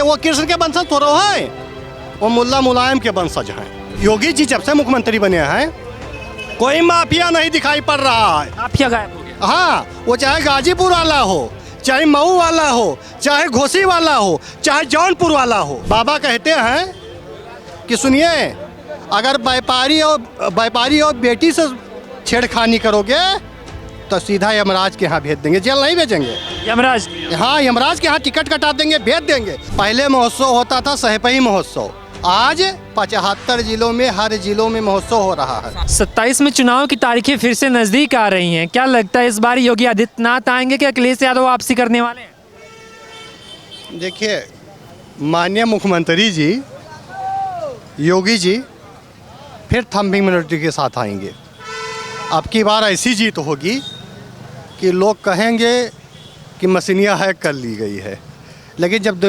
वो कृष्ण के वंशज थोड़ो है, वो मुल्ला मुलायम के वंशज हैं। योगी जी जब से मुख्यमंत्री बने हैं कोई माफिया नहीं दिखाई पड़ रहा है। माफिया गायब हो गया। हाँ, वो चाहे गाजीपुर वाला हो, चाहे मऊ वाला हो, चाहे घोसी वाला हो, चाहे जौनपुर वाला हो। बाबा कहते हैं कि सुनिए, अगर व्यापारी और बेटी से छेड़खानी करोगे तो सीधा यमराज के यहाँ भेज देंगे, जेल नहीं भेजेंगे। यमराज? हाँ, यमराज के यहाँ टिकट कटा देंगे, भेज देंगे। पहले महोत्सव होता था सहपई महोत्सव, आज 75 जिलों में हर जिलों में महोत्सव हो रहा है। 27 में चुनाव की तारीखें फिर से नजदीक आ रही हैं, क्या लगता है इस बार योगी आदित्यनाथ आएंगे कि अखिलेश यादव वापसी करने वाले हैं? देखिए, माननीय मुख्यमंत्री जी योगी जी फिर थम्बिंग मिनोरिटी के साथ आएंगे। अब की बार ऐसी जीत होगी कि लोग कहेंगे कि मशीनिया हैक कर ली गई है, लेकिन जब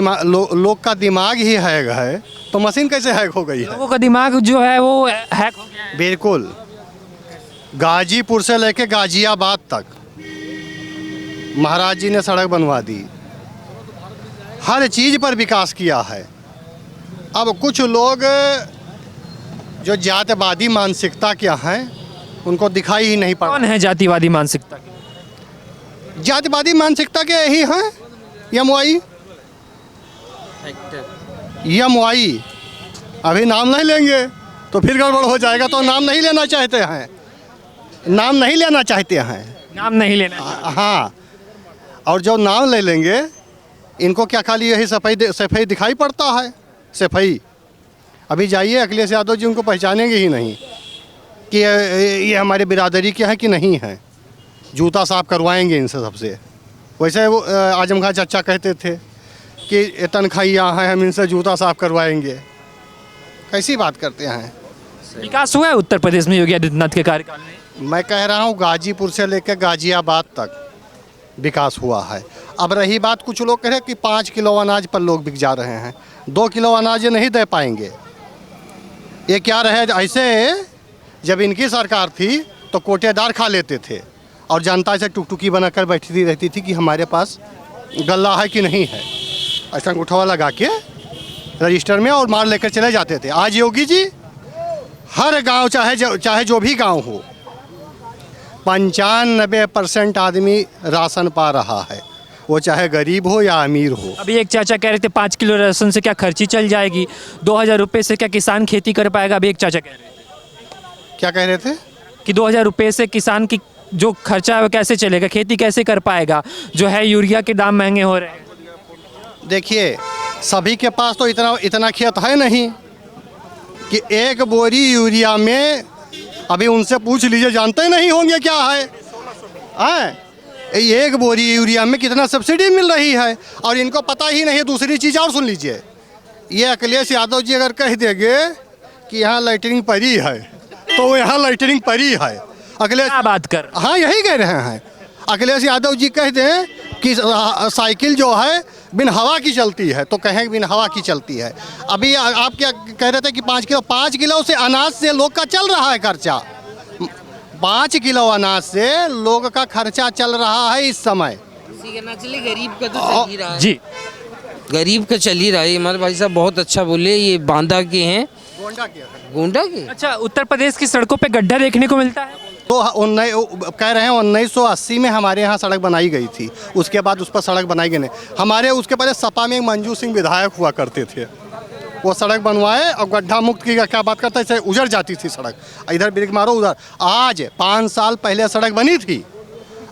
लोग का दिमाग ही हैक है तो मशीन कैसे हैक हो गई है? लोगों का दिमाग जो है वो हैक हो गया है। बिल्कुल, गाजीपुर से लेके गाजियाबाद तक महाराज जी ने सड़क बनवा दी, हर चीज़ पर विकास किया है। अब कुछ लोग जो जातिवादी मानसिकता क्या हैं उनको दिखाई ही नहीं पड़ा। कौन है जातिवादी मानसिकता के? जातिवादी मानसिकता के यही हैं, यमुआई। अभी नाम नहीं लेंगे तो फिर गड़बड़ हो जाएगा, तो नाम नहीं लेना चाहते हैं, नाम नहीं लेना चाहते हैं। नाम नहीं लेना। हाँ, और जो नाम ले लेंगे इनको क्या खाली यही सफाई दिखाई पड़ता है, सफाई। अभी जाइए अखिलेश यादव जी उनको पहचानेंगे ही नहीं कि ये हमारे बिरादरी के हैं कि नहीं हैं। जूता साफ करवाएंगे इनसे सबसे। वैसे वो आजम खान चाचा कहते थे कि तनख्वाहियाँ हैं, हम इनसे जूता साफ करवाएंगे। कैसी बात करते हैं? विकास हुआ है उत्तर प्रदेश में योगी आदित्यनाथ के कार्यकाल में? मैं कह रहा हूँ गाजीपुर से लेकर गाजियाबाद तक विकास हुआ है। अब रही बात, कुछ लोग कह रहे हैं कि 5 किलो अनाज पर लोग बिक जा रहे हैं, 2 किलो अनाज नहीं दे पाएंगे। ये क्या रहे, ऐसे जब इनकी सरकार थी तो कोटेदार खा लेते थे और जनता से टुकटुकी बनाकर बैठी रहती थी कि हमारे पास गल्ला है कि नहीं है, ऐसा अंगूठा लगा के रजिस्टर में और मार लेकर चले जाते थे। आज योगी जी हर गांव, चाहे जो भी गांव हो, 95% आदमी राशन पा रहा है, वो चाहे गरीब हो या अमीर हो। अभी एक चाचा कह रहे थे 5 किलो राशन से क्या खर्ची चल जाएगी, 2000 रुपये से क्या किसान खेती कर पाएगा? अभी एक चाचा कह रहे थे। क्या कह रहे थे? कि 2000 रुपये से किसान की जो खर्चा है वो कैसे चलेगा, खेती कैसे कर पाएगा, जो है यूरिया के दाम महंगे हो रहे हैं। देखिए, सभी के पास तो इतना खेत है नहीं कि एक बोरी यूरिया में, अभी उनसे पूछ लीजिए, जानते नहीं होंगे क्या है। एक बोरी यूरिया में कितना सब्सिडी मिल रही है और इनको पता ही नहीं है। दूसरी चीज़ और सुन लीजिए, ये अखिलेश यादव जी अगर कह देंगे कि यहाँ लाइटनिंग परी है तो यहाँ लाइटनिंग परी है। अखिलेश क्या बात कर? हाँ, यही कह रहे हैं। अखिलेश यादव जी कह दें कि साइकिल जो है बिन हवा की चलती है तो कहें बिन हवा की चलती है। अभी आप क्या कह रहे थे कि 5 किलो से अनाज से लोग का चल रहा है खर्चा। 5 किलो अनाज से लोग का खर्चा चल रहा है इस समय। गरीब का तो चल ही रहा है जी, गरीब का चल ही रहा है। हमारे भाई साहब बहुत अच्छा बोले, ये बांदा के हैं, गोंडा के। अच्छा, उत्तर प्रदेश की सड़कों पे गड्ढा देखने को मिलता है? तो कह रहे हैं 1980 में हमारे यहाँ सड़क बनाई गई थी, उसके बाद उस पर सड़क बनाई गई नहीं। हमारे उसके पहले सपा में एक मंजू सिंह विधायक हुआ करते थे, वो सड़क बनवाए और गड्ढा मुक्त की क्या बात करता है, उजड़ जाती थी सड़क, इधर ब्रेक मारो उधर। आज 5 साल पहले सड़क बनी थी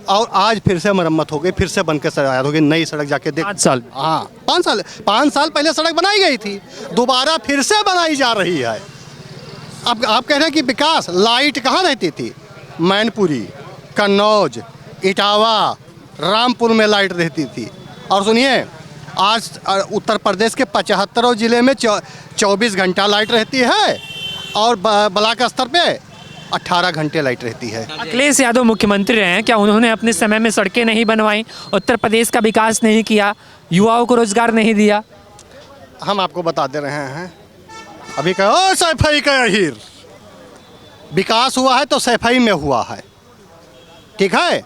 और आज फिर से मरम्मत हो गई, फिर से बनकर तैयार हो गई नई सड़क। जाके देख, 5 साल? हाँ, 5 साल पहले सड़क बनाई गई थी, दोबारा फिर से बनाई जा रही है। अब आप कह रहे हैं कि विकास, लाइट कहाँ रहती थी? मैनपुरी, कन्नौज, इटावा, रामपुर में लाइट रहती थी। और सुनिए, आज उत्तर प्रदेश के 75 जिले में 24 घंटा लाइट रहती है और ब्लॉक स्तर पे 18 घंटे लाइट रहती है। अखिलेश यादव मुख्यमंत्री रहे हैं, क्या उन्होंने अपने समय में सड़कें नहीं बनवाई, उत्तर प्रदेश का विकास नहीं किया, युवाओं को रोजगार नहीं दिया? हम आपको बता दे रहे हैं। अभी कहो सफाई का हीर विकास हुआ है तो सफाई में हुआ है, ठीक है।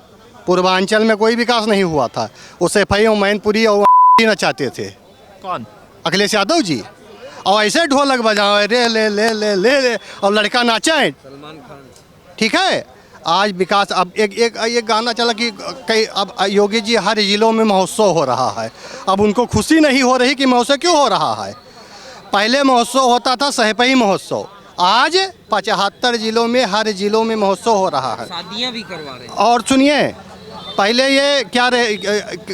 पूर्वांचल में कोई विकास नहीं हुआ था, वो सफाई और मैनपुरी और न चाहते थे। कौन? अखिलेश यादव जी, और ऐसे ढोलक बजाओ रे ले ले ले ले ले और लड़का नाचे। सलमान खान। ठीक है, आज विकास, अब एक गाना चला कि कई, अब योगी जी हर जिलों में महोत्सव हो रहा है। अब उनको खुशी नहीं हो रही कि महोत्सव क्यों हो रहा है। पहले महोत्सव होता था सहपई महोत्सव, आज 75 जिलों में हर जिलों में महोत्सव हो रहा है। शादियां भी करवा रहे हैं। और सुनिए, पहले ये क्या रहे,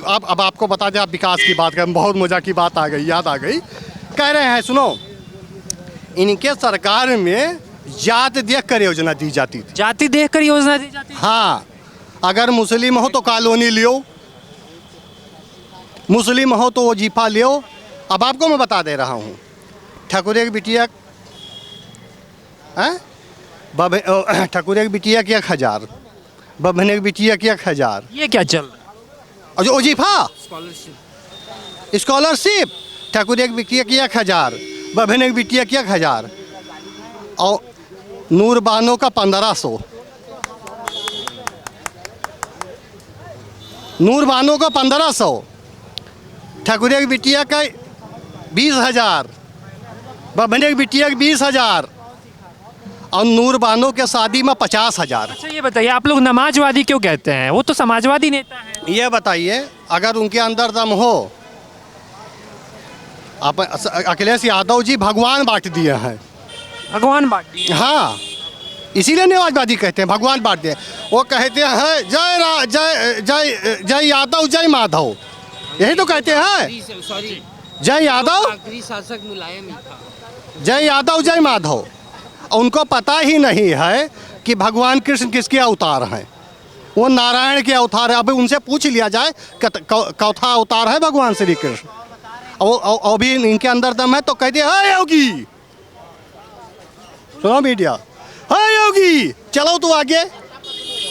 अब आपको बता दें, आप विकास की बात करें, बहुत मजा की बात आ गई, याद आ गई। कह रहे हैं सुनो, इनके सरकार में जात देख कर योजना दी जाती थी। जाति देखकर योजना दी जाती है। हाँ, अगर मुस्लिम हो तो कॉलोनी लियो, मुस्लिम हो तो वो जीफा लियो। अब आपको मैं बता दे रहा हूँ, ठाकुर एक बिटिया, ठाकुर एक बिटिया की 1000, बबन एक बिटिया की 1000, ये क्या चल रहा है? और जो जीफा स्कॉलरशिप। स्कॉलरशिप, ठाकुर एक बिटिया की 1000, बबन एक बिटिया की 1000, और नूर बानो का 1500, नूर बानो का 1500, ठाकुर एक बिटिया का 20,000, बबन एक बिटिया का 20,000, और नूर बानो के शादी में 50,000। अच्छा ये बताइए, आप लोग नमाजवादी क्यों कहते हैं? वो तो समाजवादी नेता है। ये बताइए, अगर उनके अंदर दम हो, आप अखिलेश यादव जी भगवान बांट दिए हैं। भगवान बांट दिए। हाँ, इसीलिए नमाजवादी कहते हैं, भगवान बांट दिए। वो कहते हैं जय यादव जय माधव, यही तो कहते हैं। सॉरी, जय यादव, आखिरी शासक मुलायम ही था। जय यादव जय माधव। उनको पता ही नहीं है कि भगवान कृष्ण किसके अवतार हैं। वो नारायण के अवतार है। अभी उनसे पूछ लिया जाए चौथा अवतार है भगवान श्री कृष्ण, और भी इनके अंदर दम है तो कहते हैं योगी, सुनो मीडिया, है योगी चलो तू आगे,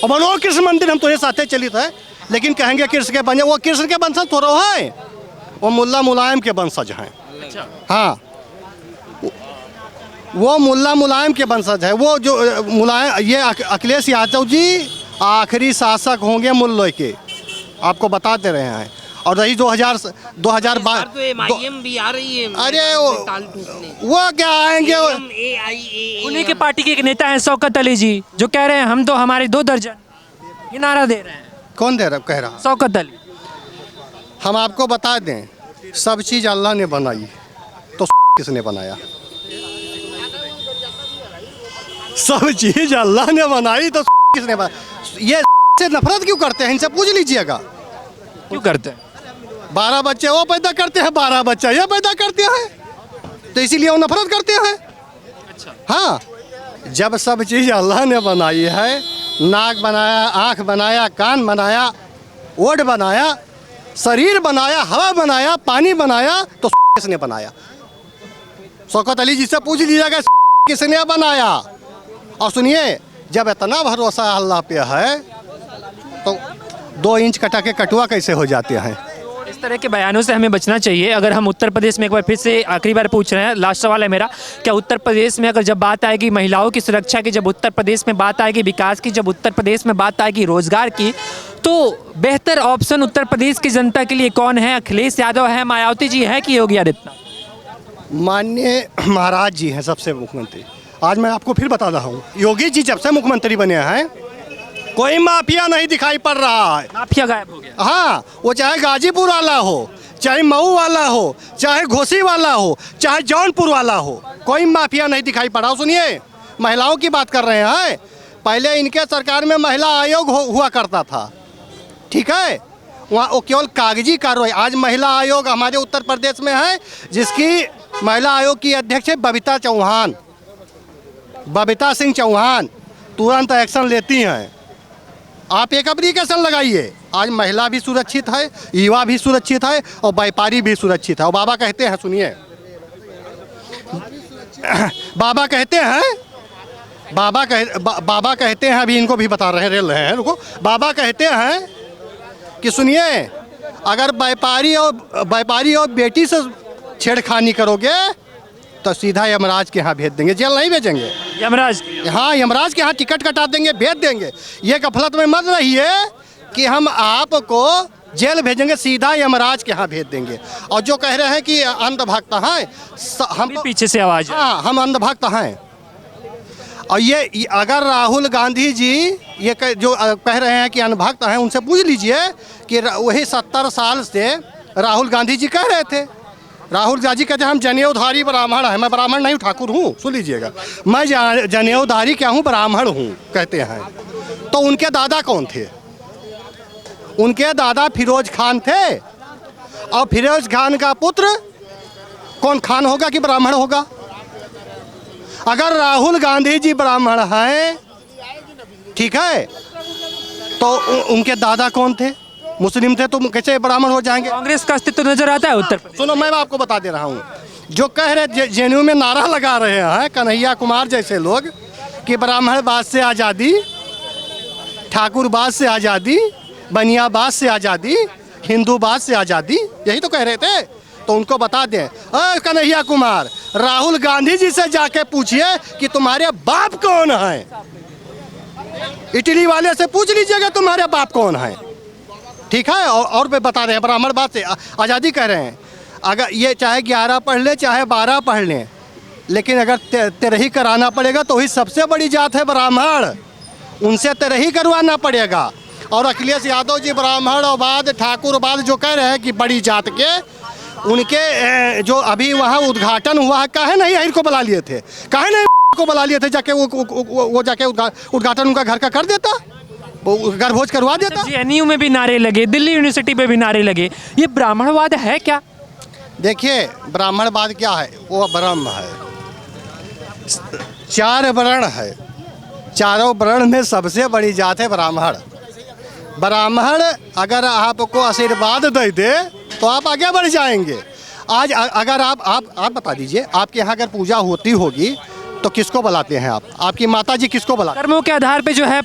और बनो कृष्ण मंदिर, हम तुम्हें साथे चलित है, लेकिन कहेंगे कृष्ण के बने, वो कृष्ण के वंशज थोड़ा है, वो मुल्ला मुलायम के वंशज हैं। हाँ, वो मुल्ला मुलायम के वंशज है। वो जो मुलायम, ये अखिलेश यादव जी आखिरी शासक होंगे मुल्लों के, आपको बताते रहे हैं। और रही 2012 तो MIM भी आ रही है। अरे वो क्या आएंगे, उन्हीं के पार्टी के एक नेता हैं शौकत अली जी, जो कह रहे हैं हम तो हमारे 2 दर्जन, ये नारा दे रहे हैं। कौन दे रहा कह रहा? शौकत अली। हम आपको बता दें, सब चीज़ अल्लाह ने बनाई तो किसने बनाया? सब चीज़ अल्लाह ने बनाई तो किसने बनाया? ये से नफरत क्यों करते हैं? इनसे पूछ लीजिएगा। क्यों करते हैं? 12 बच्चे वो पैदा करते हैं, 12 बच्चा ये पैदा करते हैं, तो इसीलिए वो नफरत करते हैं। अच्छा। हाँ, जब सब चीज़ अल्लाह ने बनाई है, नाक बनाया, आँख बनाया, कान बनाया, ओठ बनाया, शरीर बनाया, हवा बनाया, पानी बनाया, तो किसने बनाया? शौकत अली जी से पूछ लीजिएगा किसने बनाया। और सुनिए, जब इतना भरोसा अल्लाह पे है तो 2 इंच कटा के कटुआ कैसे हो जाते हैं? इस तरह के बयानों से हमें बचना चाहिए। अगर हम उत्तर प्रदेश में एक बार फिर से आखिरी बार पूछ रहे हैं, लास्ट सवाल है मेरा, क्या उत्तर प्रदेश में अगर जब बात आएगी महिलाओं की सुरक्षा की, जब उत्तर प्रदेश में बात आएगी विकास की, जब उत्तर प्रदेश में बात आएगी रोजगार की, तो बेहतर ऑप्शन उत्तर प्रदेश की जनता के लिए कौन है? अखिलेश यादव है, मायावती जी है, कि योगी आदित्यनाथ? माननीय महाराज जी हैं सबसे मुख्यमंत्री। आज मैं आपको फिर बता रहा हूँ, योगी जी जब से मुख्यमंत्री बने हैं कोई माफिया नहीं दिखाई पड़ रहा है। माफिया गायब हो गया। हाँ, वो चाहे गाजीपुर वाला हो, चाहे मऊ वाला हो, चाहे घोसी वाला हो, चाहे जौनपुर वाला हो, कोई माफिया नहीं दिखाई पड़ा। सुनिए, महिलाओं की बात कर रहे हैं, पहले इनके सरकार में महिला आयोग हुआ करता था, ठीक है, वहाँ वो केवल कागजी कार्रवाई। आज महिला आयोग हमारे उत्तर प्रदेश में है, जिसकी महिला आयोग की अध्यक्ष है बबीता चौहान, बबीता सिंह चौहान, तुरंत एक्शन लेती हैं। आप एक एप्लीकेशन लगाइए, आज महिला भी सुरक्षित है, युवा भी सुरक्षित है, और व्यापारी भी सुरक्षित है। और बाबा कहते हैं, सुनिए, बाबा कहते हैं, अभी इनको भी बता रहे हैं, रुको। बाबा कहते हैं कि सुनिए, अगर व्यापारी और बेटी से छेड़खानी करोगे तो सीधा यमराज के यहाँ भेज देंगे, जेल नहीं भेजेंगे। यमराज? हाँ, यमराज के यहाँ टिकट कटा देंगे, भेज देंगे। ये गफलत में मत रहिए कि हम आपको जेल भेजेंगे, सीधा यमराज के यहाँ भेज देंगे। और जो कह रहे हैं कि अंधभक्त हैं, हम अभी पीछे से आवाज़ है। हाँ, हम अंधभक्त हैं। और ये अगर राहुल गांधी जी ये जो कह रहे हैं कि अंधभक्त हैं, उनसे पूछ लीजिए कि वही 70 साल से राहुल गांधी जी कह रहे थे। राहुल गांधी कहते हैं हम जनेऊधारी ब्राह्मण हैं। मैं ब्राह्मण नहीं, ठाकुर हूँ, सुन लीजिएगा। मैं जनेऊधारी क्या हूँ, ब्राह्मण हूँ कहते हैं। तो उनके दादा कौन थे? उनके दादा फिरोज खान थे। और फिरोज खान का पुत्र कौन खान होगा कि ब्राह्मण होगा? अगर राहुल गांधी जी ब्राह्मण हैं, ठीक है, तो उनके दादा कौन थे? मुस्लिम थे, तो कैसे ब्राह्मण हो जाएंगे? कांग्रेस का अस्तित्व नजर आता है उत्तर प्रदेश? सुनो, मैं आपको बता दे रहा हूँ। जो कह रहे जेएनयू में नारा लगा रहे हैं कन्हैया कुमार जैसे लोग कि ब्राह्मणवाद से आज़ादी, ठाकुरवाद से आज़ादी, बनियाबाद से आज़ादी, हिंदूवाद से आज़ादी, यही तो कह रहे थे। तो उनको बता दें, कन्हैया कुमार, राहुल गांधी जी से जाके पूछिए कि तुम्हारे बाप कौन है। इटली वाले से पूछ लीजिएगा तुम्हारे बाप कौन है, ठीक है। और भी बता रहे हैं ब्राह्मणवाद से आज़ादी कह रहे हैं। अगर ये चाहे 11 पढ़ ले चाहे 12 पढ़ लें, लेकिन अगर तेरही कराना पड़ेगा तो ही सबसे बड़ी जात है ब्राह्मण, उनसे तेरही करवाना पड़ेगा। और अखिलेश यादव जी ब्राह्मणवाद, ठाकुरवाद जो कह रहे हैं कि बड़ी जात के, उनके जो अभी वहाँ उद्घाटन हुआ है, काहे नहीं इनको बुला लिए थे? काहे नहीं को बुला लिए थे? जाके वो जाके उद्घाटन उनका घर का कर देता, वो घर भोज करवा देता। जेएनयू में भी नारे लगे, दिल्ली यूनिवर्सिटी पे भी नारे लगे। ये ब्राह्मणवाद है क्या? देखिए, ब्राह्मणवाद क्या है? वो ब्रह्म है। 4 वर्ण है, चारों वर्ण में सबसे बड़ी जात है ब्राह्मण। ब्राह्मण अगर आपको आशीर्वाद दे दे तो आप आगे बढ़ जाएंगे। आज अगर आप बता दीजिए, आपके यहाँ अगर पूजा होती होगी तो किसको बुलाते हैं आप? आपकी माता जी किसको बुलाते हैं? कर्मों के आधार पे जो है,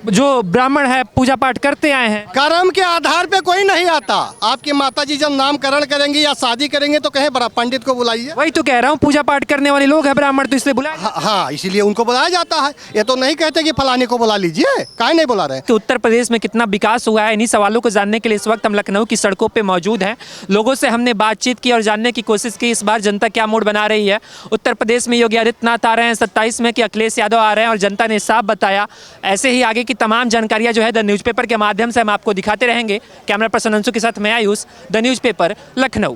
जो ब्राह्मण है पूजा पाठ करते आए हैं। कर्म के आधार पे कोई नहीं आता। आपकी माता जी जब नामकरण करेंगी या शादी करेंगे तो कहें बड़ा पंडित को बुलाइए। वही तो कह रहा हूँ, पूजा पाठ करने वाले लोग हैं ब्राह्मण, तो इसलिए बुलाया। हाँ, इसीलिए उनको बुलाया जाता है। ये तो नहीं कहते कि फलाने को बुला लीजिए, काहे नहीं बुला रहे? तो उत्तर प्रदेश में कितना विकास हुआ है, इन्हीं सवालों को जानने के लिए इस वक्त हम लखनऊ की सड़कों पे मौजूद हैं। लोगों से हमने बातचीत की और जानने की कोशिश की इस बार जनता क्या मूड बना रही है। उत्तर प्रदेश में योगी आदित्यनाथ आ रहे हैं 27 में, कि अखिलेश यादव आ रहे हैं, और जनता ने साफ बताया। ऐसे ही आगे की तमाम जानकारियाँ जो है द न्यूज़पेपर के माध्यम से हम आपको दिखाते रहेंगे। कैमरा पर्सन अंशु के साथ मैं आयुष, द न्यूज़पेपर, लखनऊ।